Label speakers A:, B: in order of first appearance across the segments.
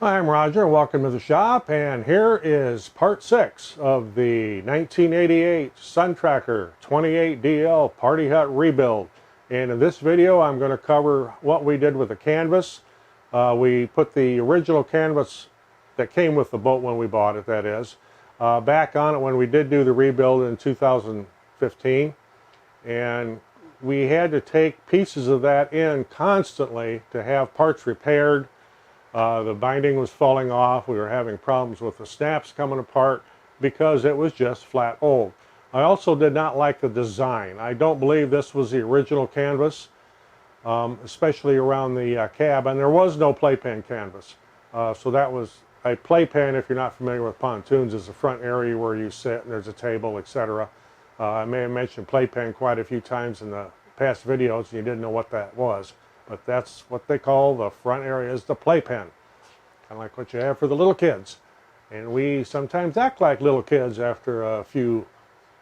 A: Hi, I'm Roger. Welcome to the shop, and here is part 6 of the 1988 SunTracker 28DL Party Hut rebuild. And in this video, I'm going to cover what we did with the canvas. We put the original canvas that came with the boat when we bought it, that is, back on it when we did do the rebuild in 2015. And we had to take pieces of that in constantly to have parts repaired. The binding was falling off. We were having problems with the snaps coming apart because it was just flat old. I also did not like the design. I don't believe this was the original canvas, especially around the cab, and there was no Playpen canvas. So that was a Playpen, if you're not familiar with pontoons, is the front area where you sit and there's a table, etc. I may have mentioned Playpen quite a few times in the past videos and you didn't know what that was. But that's what they call the front area, is the Playpen. Kind of like what you have for the little kids. And we sometimes act like little kids after a few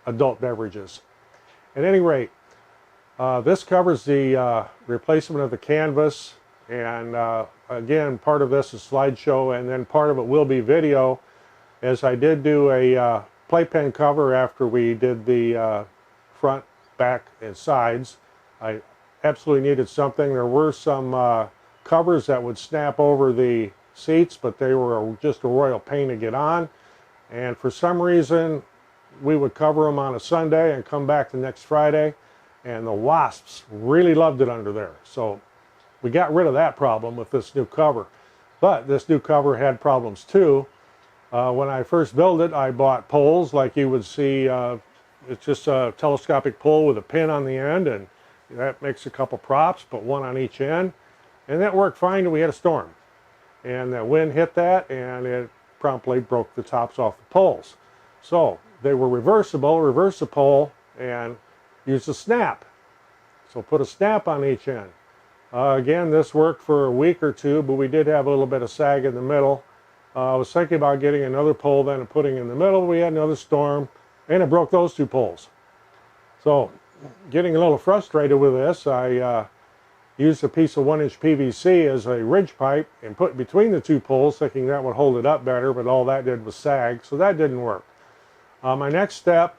A: adult beverages. At any rate, this covers the replacement of the canvas. And again, part of this is slideshow, and then part of it will be video, as I did do a Playpen cover after we did the front, back, and sides. I absolutely needed something. There were some covers that would snap over the seats, but they were just a royal pain to get on. And for some reason, we would cover them on a Sunday and come back the next Friday, and the wasps really loved it under there. So we got rid of that problem with this new cover. But this new cover had problems too. When I first built it, I bought poles like you would see. It's just a telescopic pole with a pin on the end, and that makes a couple props, but one on each end. And that worked fine until we had a storm. And the wind hit that, and it promptly broke the tops off the poles. So they were reversible, reverse the pole, and use a snap. So put a snap on each end. Again, this worked for a week or two, but we did have a little bit of sag in the middle. I was thinking about getting another pole then and putting in the middle. We had another storm, and it broke those two poles. So getting a little frustrated with this, I used a piece of 1-inch PVC as a ridge pipe and put between the two poles, thinking that would hold it up better, but all that did was sag, so that didn't work. My next step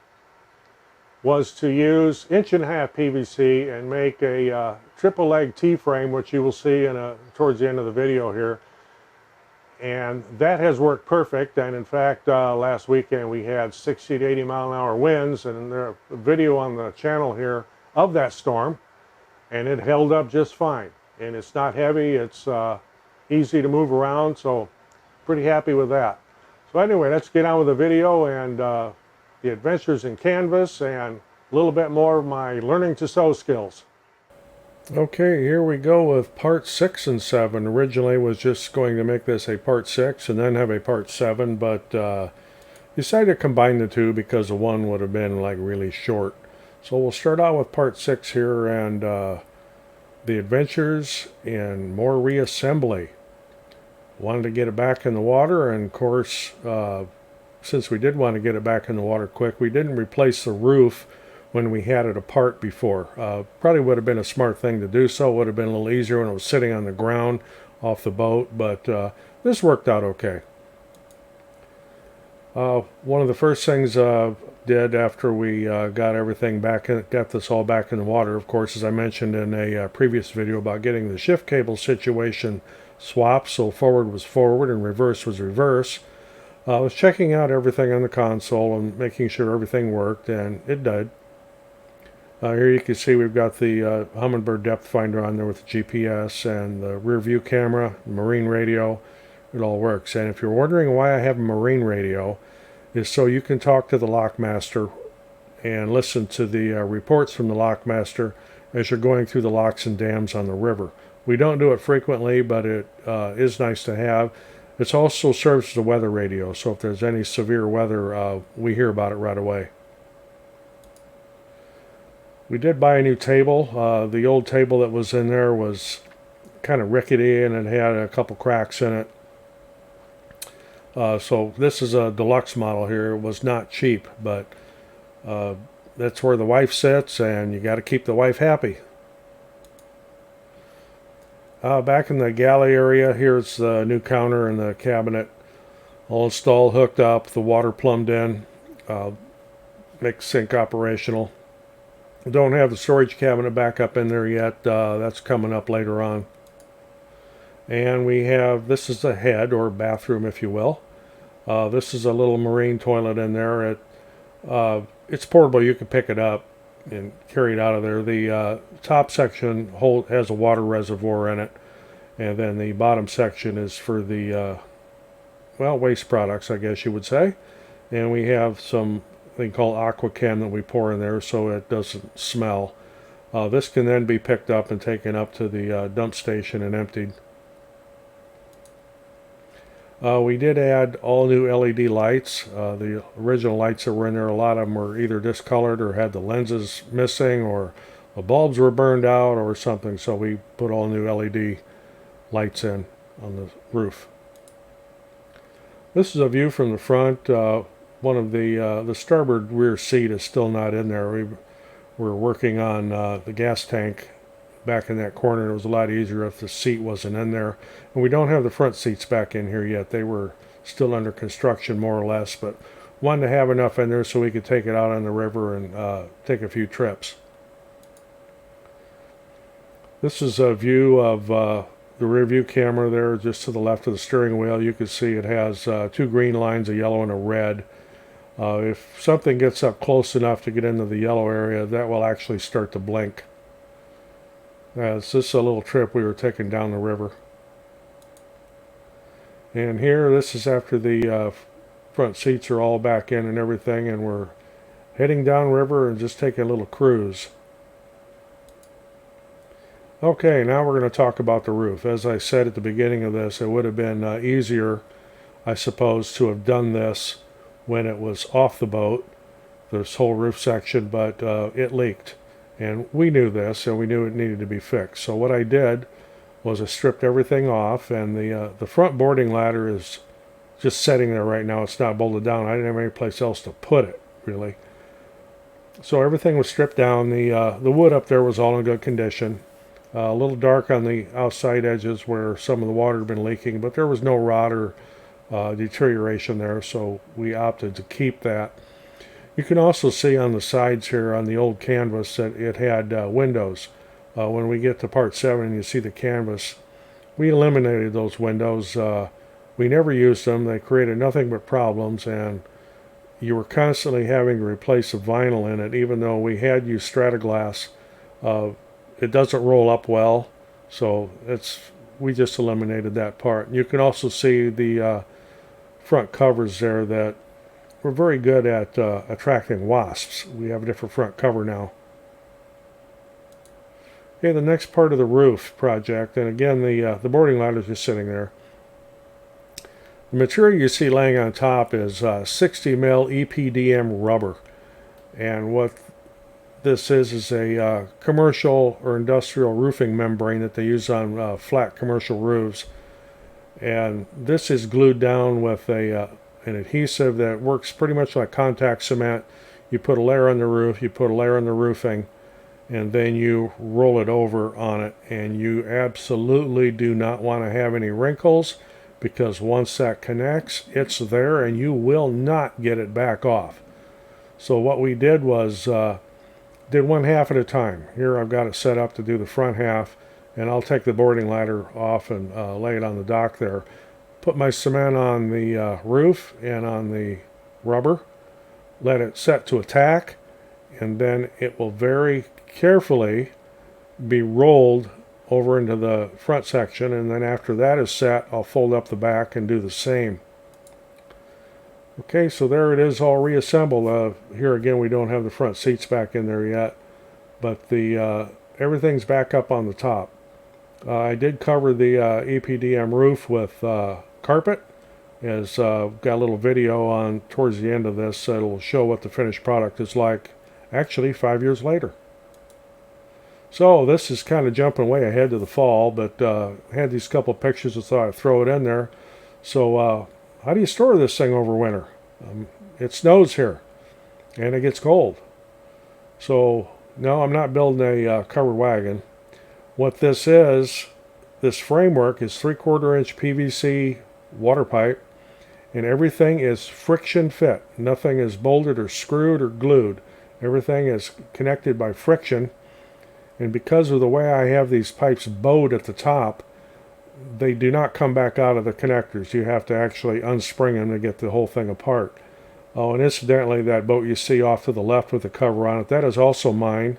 A: was to use 1.5-inch PVC and make a triple leg T-frame, which you will see towards the end of the video here. And that has worked perfect. And in fact, last weekend we had 60 to 80 mile an hour winds, and there's a video on the channel here of that storm, and it held up just fine. And it's not heavy, it's easy to move around, so pretty happy with that. So anyway, let's get on with the video and the adventures in canvas and a little bit more of my learning to sew skills. Okay, here we go with part 6 and 7. Originally was just going to make this a part 6 and then have a part 7, but decided to combine the two because the one would have been like really short. So we'll start out with part 6 here, and the adventures in more reassembly. Wanted to get it back in the water, and of course, since we did want to get it back in the water quick, we didn't replace the roof when we had it apart before. Probably would have been a smart thing to do so. It would have been a little easier when it was sitting on the ground off the boat, but this worked out okay. One of the first things did after we got this all back in the water, of course, as I mentioned in a previous video about getting the shift cable situation swapped, so forward was forward and reverse was reverse. I was checking out everything on the console and making sure everything worked, and it did. Here you can see we've got the Humminbird depth finder on there with the GPS and the rear view camera, marine radio. It all works. And if you're wondering why I have a marine radio, is so you can talk to the lockmaster and listen to the reports from the lockmaster as you're going through the locks and dams on the river. We don't do it frequently, but it is nice to have. It also serves as a weather radio, so if there's any severe weather, we hear about it right away. We did buy a new table. The old table that was in there was kind of rickety, and it had a couple cracks in it. So this is a deluxe model here. It was not cheap, but that's where the wife sits, and you got to keep the wife happy. Back in the galley area, here's the new counter and the cabinet all installed, hooked up, the water plumbed in, make sink operational. Don't have the storage cabinet back up in there yet. That's coming up later on. And we have, this is a head or bathroom, if you will. This is a little marine toilet in there. It's portable. You can pick it up and carry it out of there. The top section has a water reservoir in it, and then the bottom section is for the well, waste products, I guess you would say. And we have some thing called AquaChem that we pour in there so it doesn't smell. This can then be picked up and taken up to the dump station and emptied. We did add all new LED lights. The original lights that were in there, a lot of them were either discolored or had the lenses missing, or the bulbs were burned out or something, so we put all new LED lights in on the roof. This is a view from the front. One of the starboard rear seat is still not in there. We're working on the gas tank back in that corner. It was a lot easier if the seat wasn't in there. And we don't have the front seats back in here yet. They were still under construction more or less, but wanted to have enough in there so we could take it out on the river and take a few trips. This is a view of the rear view camera there just to the left of the steering wheel. You can see it has two green lines, a yellow and a red. If something gets up close enough to get into the yellow area, that will actually start to blink. It's just a little trip we were taking down the river. And here, this is after the front seats are all back in and everything, and we're heading downriver and just taking a little cruise. Okay, now we're going to talk about the roof. As I said at the beginning of this, it would have been easier, I suppose, to have done this when it was off the boat, this whole roof section, but it leaked. And we knew this, and we knew it needed to be fixed. So what I did was I stripped everything off, and the front boarding ladder is just sitting there right now. It's not bolted down. I didn't have any place else to put it, really. So everything was stripped down. The wood up there was all in good condition. A little dark on the outside edges where some of the water had been leaking, but there was no rot or deterioration there, so we opted to keep that. You can also see on the sides here on the old canvas that it had windows. When we get to part 7 and you see the canvas, we eliminated those windows. We never used them. They created nothing but problems, and you were constantly having to replace the vinyl in it, even though we had used Strataglass. It doesn't roll up well, so we just eliminated that part. You can also see the front covers there that were very good at attracting wasps. We have a different front cover now. Okay, the next part of the roof project, and again the boarding ladder is just sitting there. The material you see laying on top is 60 mil EPDM rubber, and what this is a commercial or industrial roofing membrane that they use on flat commercial roofs, and this is glued down with an adhesive that works pretty much like contact cement. You put a layer on the roof, you put a layer on the roofing, and then you roll it over on it, and you absolutely do not want to have any wrinkles, because once that connects, it's there and you will not get it back off. So what we did was did one half at a time. Here I've got it set up to do the front half, and I'll take the boarding ladder off and lay it on the dock there. Put my cement on the roof and on the rubber, let it set to a tack, and then it will very carefully be rolled over into the front section, and then after that is set, I'll fold up the back and do the same. Okay, so there it is, all reassembled. Here again, we don't have the front seats back in there yet, but everything's back up on the top. I did cover the EPDM roof with carpet. Got a little video on towards the end of this that'll show what the finished product is like, actually 5 years later. So this is kind of jumping way ahead to the fall, but I had these couple pictures and thought I'd throw it in there. So how do you store this thing over winter? It snows here, and it gets cold. So no, I'm not building a covered wagon. What this is this framework is 3/4 inch PVC water pipe, and everything is friction fit. Nothing is bolted or screwed or glued. Everything is connected by friction, and because of the way I have these pipes bowed at the top, they do not come back out of the connectors. You have to actually unspring them to get the whole thing apart. Oh, and incidentally, that boat you see off to the left with the cover on it, that is also mine,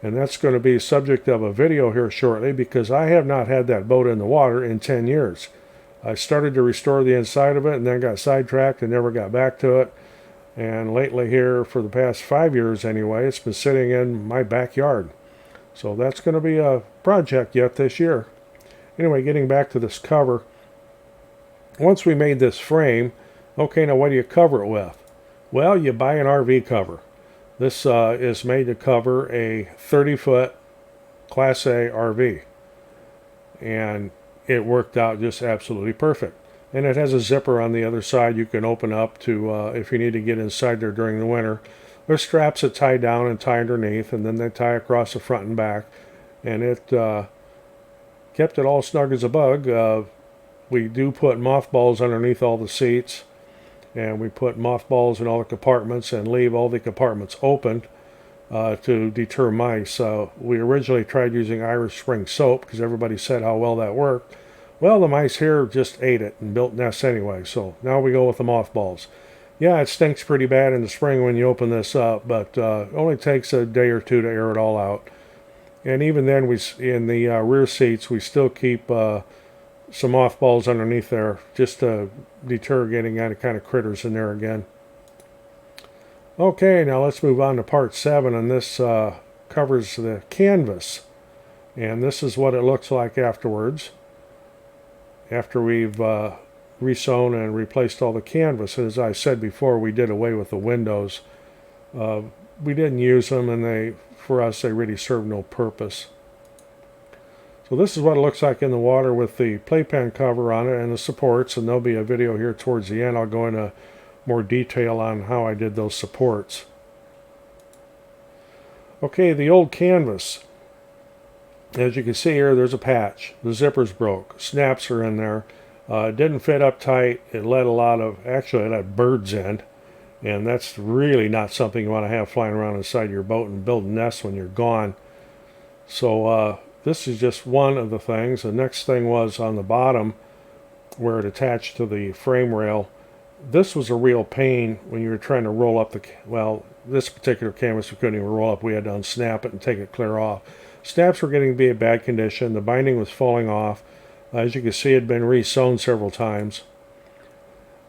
A: and that's going to be subject of a video here shortly, because I have not had that boat in the water in 10 years. I started to restore the inside of it and then got sidetracked and never got back to it. And lately here, for the past 5 years anyway, it's been sitting in my backyard. So that's going to be a project yet this year. Anyway, getting back to this cover. Once we made this frame, okay, now what do you cover it with? Well, you buy an RV cover. This is made to cover a 30-foot Class A RV. And it worked out just absolutely perfect. And it has a zipper on the other side you can open up to if you need to get inside there during the winter. There's straps that tie down and tie underneath, and then they tie across the front and back. And it kept it all snug as a bug. We do put mothballs underneath all the seats, and we put mothballs in all the compartments and leave all the compartments open to deter mice. We originally tried using Irish Spring soap because everybody said how well that worked. Well, the mice here just ate it and built nests anyway, so now we go with the mothballs. Yeah, it stinks pretty bad in the spring when you open this up, but it only takes a day or two to air it all out. And even then, in the rear seats, we still keep some mothballs underneath there just to deter getting any kind of critters in there again. Okay, now let's move on to part 7, and this covers the canvas. And this is what it looks like afterwards, after we've resewn and replaced all the canvas. As I said before, we did away with the windows. We didn't use them, and for us, they really serve no purpose. So this is what it looks like in the water with the Playpen cover on it and the supports, and there'll be a video here towards the end. I'll go into more detail on how I did those supports. Okay, the old canvas. As you can see here, there's a patch. The zipper's broke. Snaps are in there. It didn't fit up tight. It let actually it let birds in, and that's really not something you want to have flying around inside your boat and build nests when you're gone. So this is just one of the things. The next thing was on the bottom where it attached to the frame rail. This was a real pain when you were trying to roll up this particular canvas we couldn't even roll up. We had to unsnap it and take it clear off. Snaps were getting to be in bad condition. The binding was falling off. As you can see, it had been re-sewn several times.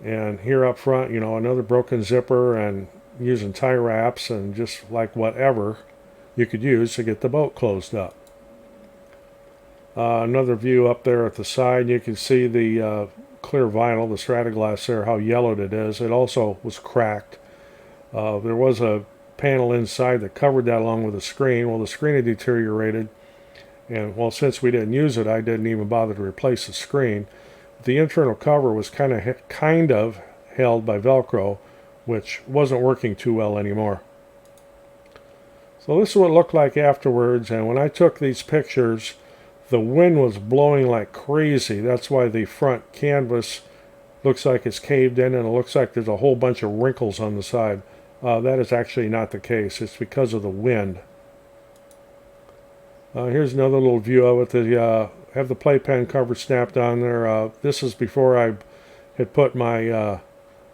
A: And here up front, another broken zipper, and using tie wraps and just like whatever you could use to get the boat closed up. Another view up there at the side, you can see the clear vinyl, the Strataglass there, how yellowed it is. It also was cracked. There was a panel inside that covered that along with the screen. Well, the screen had deteriorated, and since we didn't use it, I didn't even bother to replace the screen. The internal cover was kind of held by Velcro, which wasn't working too well anymore. So this is what it looked like afterwards, and when I took these pictures, the wind was blowing like crazy. That's why the front canvas looks like it's caved in, and it looks like there's a whole bunch of wrinkles on the side. That is actually not the case. It's because of the wind. Here's another little view of it. Have the Playpen cover snapped on there. This is before I had put my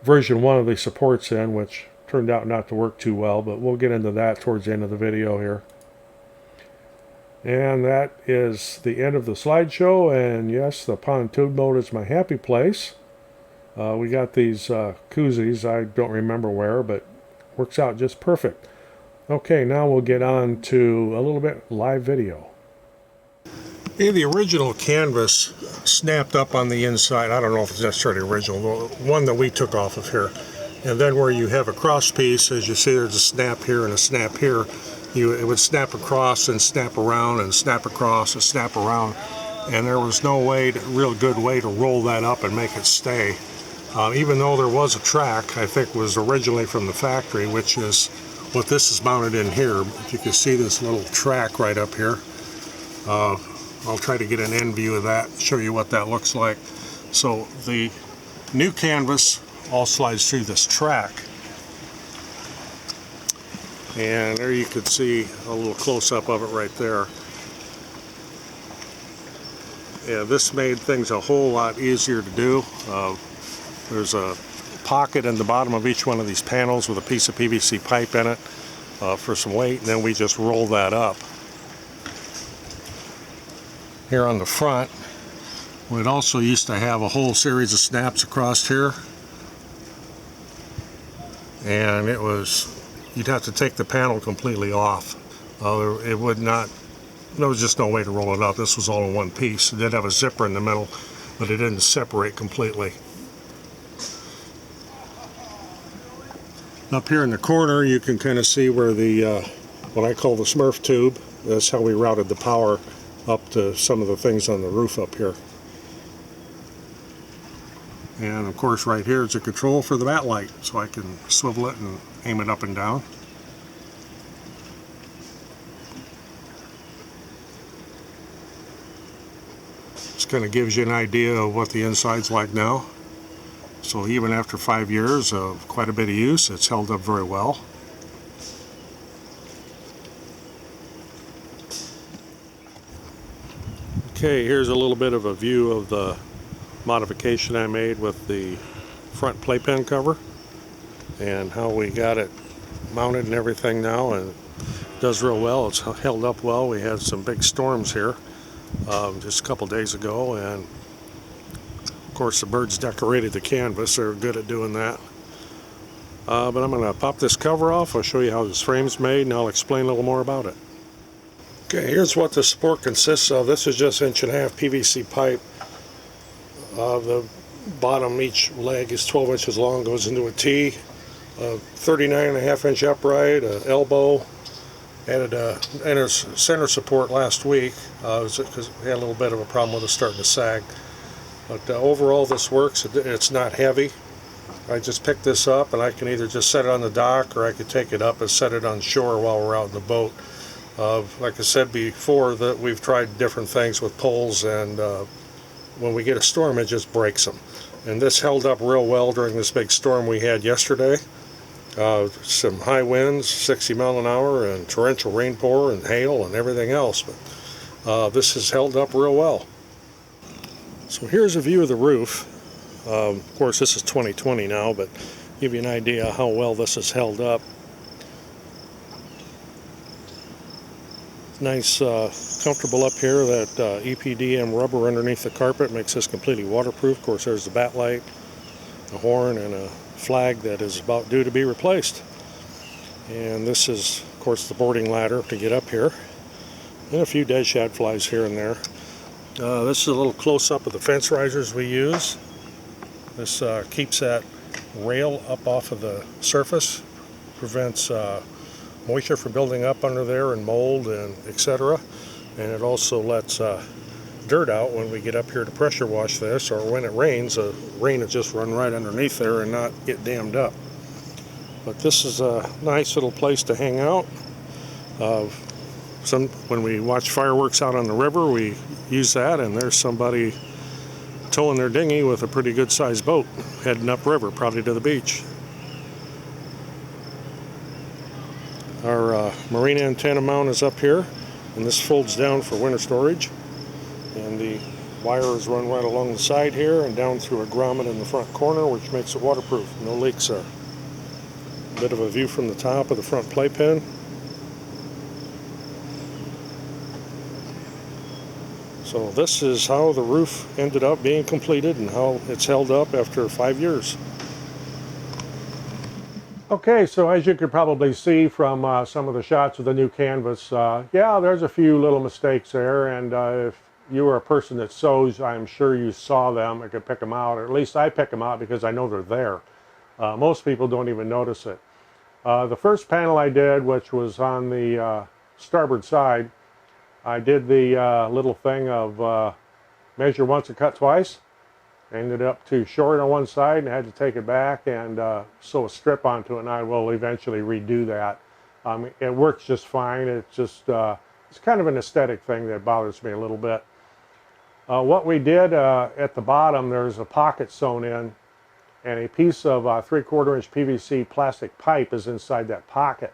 A: version 1 of the supports in, which turned out not to work too well, but we'll get into that towards the end of the video here. And that is the end of the slideshow, and yes, the pontoon boat is my happy place. We got these koozies, I don't remember where, but works out just perfect. Okay, now we'll get on to a little bit live video. Okay, the original canvas snapped up on the inside. I don't know if it's necessarily original, the one that we took off of here. And then where you have a cross piece, as you see there's a snap here and a snap here, it would snap across and snap around and snap across and snap around. And there was no real good way to roll that up and make it stay. Even though there was a track, I think was originally from the factory, which is what this is mounted in here. If you can see this little track right up here. I'll try to get an end view of that, show you what that looks like. So the new canvas all slides through this track. And there you could see a little close-up of it right there. Yeah, this made things a whole lot easier to do. There's a pocket in the bottom of each one of these panels with a piece of PVC pipe in it for some weight, and then we just roll that up. Here on the front, we'd also used to have a whole series of snaps across here, and it was, you'd have to take the panel completely off. It would not, there was just no way to roll it up. This was all in one piece. It did have a zipper in the middle, but it didn't separate completely. Up here in the corner, you can kind of see where the, what I call the Smurf tube, that's how we routed the power up to some of the things on the roof up here. And of course right here is a control for the bat light, so I can swivel it and aim it up and down. This kind of gives you an idea of what the inside's like now. So even after 5 years of quite a bit of use, it's held up very well. Okay, here's a little bit of a view of the modification I made with the front playpen cover and how we got it mounted and everything now, and it does real well. It's held up well. We had some big storms here just a couple days ago, and of course the birds decorated the canvas. They're good at doing that. But I'm going to pop this cover off. I'll show you how this frame's made, and I'll explain a little more about it. Okay, here's what the support consists of. This is just 1.5 inch PVC pipe. The bottom, each leg is 12 inches long, goes into a T. 39.5 inch upright, elbow. Added a center support last week because we had a little bit of a problem with it starting to sag. But overall this works. It's not heavy. I just picked this up and I can either just set it on the dock or I could take it up and set it on shore while we're out in the boat. Like I said before, that we've tried different things with poles, and when we get a storm it just breaks them. And this held up real well during this big storm we had yesterday. Some high winds, 60 mile an hour, and torrential rainpour and hail and everything else, but this has held up real well. So here's a view of the roof. Of course this is 2020 now, but give you an idea how well this has held up. Nice comfortable up here. That EPDM rubber underneath the carpet makes this completely waterproof. Of course there's the bat light, a horn, and a flag that is about due to be replaced. And this is of course the boarding ladder to get up here, and a few dead shad flies here and there. This is a little close-up of the fence risers we use. This keeps that rail up off of the surface, prevents moisture from building up under there and mold and etc. And it also lets dirt out when we get up here to pressure wash this, or when it rains, the rain will just run right underneath there and not get dammed up. But this is a nice little place to hang out. When we watch fireworks out on the river, we use that, and there's somebody towing their dinghy with a pretty good sized boat heading upriver, probably to the beach. Our marine antenna mount is up here, and this folds down for winter storage. And the wire is run right along the side here and down through a grommet in the front corner, which makes it waterproof. No leaks there. A bit of a view from the top of the front playpen. So this is how the roof ended up being completed and how it's held up after 5 years. Okay, so as you could probably see from some of the shots of the new canvas, yeah, there's a few little mistakes there, and if you were a person that sews, I'm sure you saw them and could pick them out, or at least I pick them out because I know they're there. Most people don't even notice it. The first panel I did, which was on the starboard side, I did the little thing of measure once and cut twice. Ended up too short on one side and had to take it back and sew a strip onto it, and I will eventually redo that. It works just fine. It's just it's kind of an aesthetic thing that bothers me a little bit. What we did at the bottom, there's a pocket sewn in, and a piece of 3/4 inch PVC plastic pipe is inside that pocket.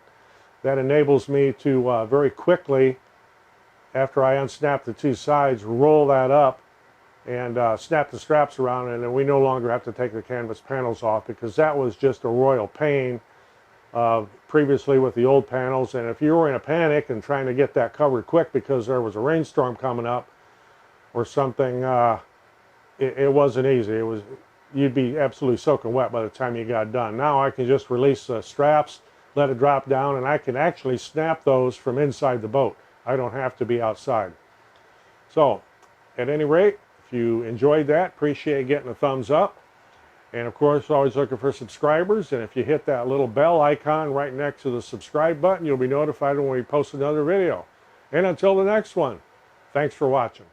A: That enables me to very quickly, after I unsnap the two sides, roll that up and snap the straps around, and then we no longer have to take the canvas panels off, because that was just a royal pain previously with the old panels. And if you were in a panic and trying to get that covered quick because there was a rainstorm coming up or something, it wasn't easy. You'd be absolutely soaking wet by the time you got done. Now I can just release the straps, let it drop down, and I can actually snap those from inside the boat. I don't have to be outside. So, at any rate, if you enjoyed that, appreciate getting a thumbs up. And of course, always looking for subscribers. And if you hit that little bell icon right next to the subscribe button, you'll be notified when we post another video. And until the next one, thanks for watching.